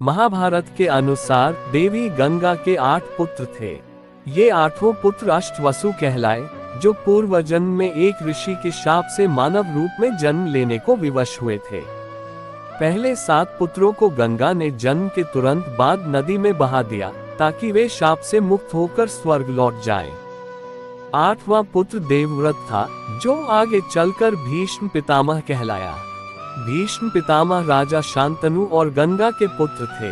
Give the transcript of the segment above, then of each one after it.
महाभारत के अनुसार देवी गंगा के 8 पुत्र थे। ये 8 पुत्र अष्टवसु कहलाए, जो पूर्व जन्म में एक ऋषि के शाप से मानव रूप में जन्म लेने को विवश हुए थे। पहले 7 पुत्रों को गंगा ने जन्म के तुरंत बाद नदी में बहा दिया, ताकि वे शाप से मुक्त होकर स्वर्ग लौट जाएं। 8वां पुत्र देवव्रत था, जो आगे चलकर भीष्म पितामह कहलाया। भीष्म पितामह राजा शांतनु और गंगा के पुत्र थे।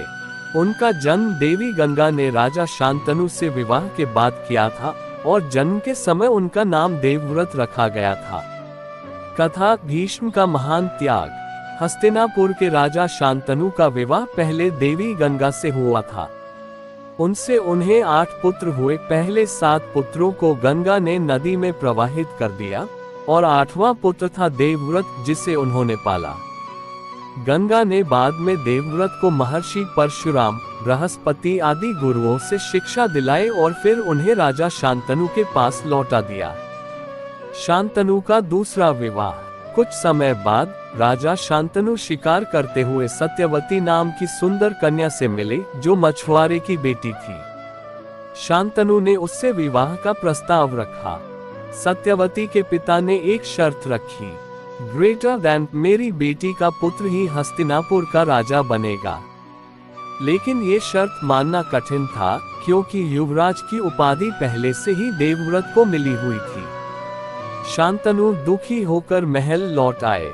उनका जन्म देवी गंगा ने राजा शांतनु से विवाह के बाद किया था और जन्म के समय उनका नाम देवव्रत रखा गया था। कथा भीष्म का महान त्याग। हस्तिनापुर के राजा शांतनु का विवाह पहले देवी गंगा से हुआ था। उनसे उन्हें 8 पुत्र हुए। पहले 7 पुत्रों को गंगा ने नदी में प्रवाहित कर दिया और 8वां पुत्र था देवव्रत, जिसे उन्होंने पाला। गंगा ने बाद में देवव्रत को महर्षि परशुराम, बृहस्पति आदि गुरुओं से शिक्षा दिलाई और फिर उन्हें राजा शांतनु के पास लौटा दिया। शांतनु का दूसरा विवाह। कुछ समय बाद राजा शांतनु शिकार करते हुए सत्यवती नाम की सुंदर कन्या से मिले, जो मछुआरे की बेटी थी। शांतनु ने उससे विवाह का प्रस्ताव रखा। सत्यवती के पिता ने एक शर्त रखी, ग्रेटर दैन मेरी बेटी का पुत्र ही हस्तिनापुर का राजा बनेगा। लेकिन ये शर्त मानना कठिन था, क्योंकि युवराज की उपाधि पहले से ही देवव्रत को मिली हुई थी। शांतनु दुखी होकर महल लौट आए।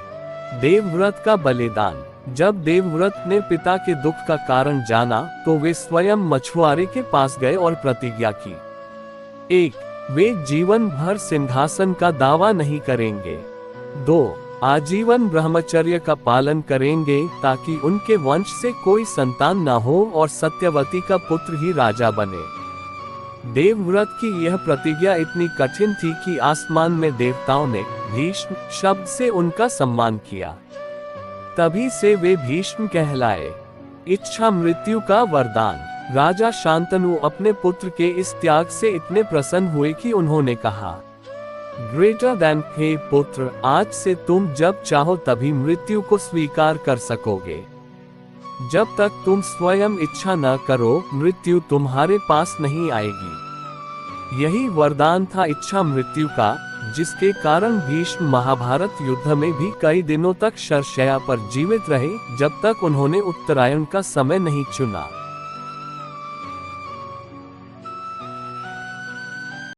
देवव्रत का बलिदान। जब देवव्रत ने पिता के दुख का कारण जाना, तो वे स्वयं मछुआरे के पास गए और प्रतिज्ञा की। 1. वे जीवन भर सिंहासन का दावा नहीं करेंगे। 2. आजीवन ब्रह्मचर्य का पालन करेंगे, ताकि उनके वंश से कोई संतान न हो और सत्यवती का पुत्र ही राजा बने। देवव्रत की यह प्रतिज्ञा इतनी कठिन थी कि आसमान में देवताओं ने भीष्म शब्द से उनका सम्मान किया। तभी से वे भीष्म कहलाए। इच्छा मृत्यु का वरदान। राजा शांतनु अपने पुत्र के इस त्याग से इतने प्रसन्न हुए कि उन्होंने कहा, ग्रेटर दैन हे पुत्र, आज से तुम जब चाहो तभी मृत्यु को स्वीकार कर सकोगे। जब तक तुम स्वयं इच्छा न करो, मृत्यु तुम्हारे पास नहीं आएगी। यही वरदान था इच्छा मृत्यु का, जिसके कारण भीष्म महाभारत युद्ध में भी कई दिनों तक शरशय्या पर जीवित रहे, जब तक उन्होंने उत्तरायण का समय नहीं चुना।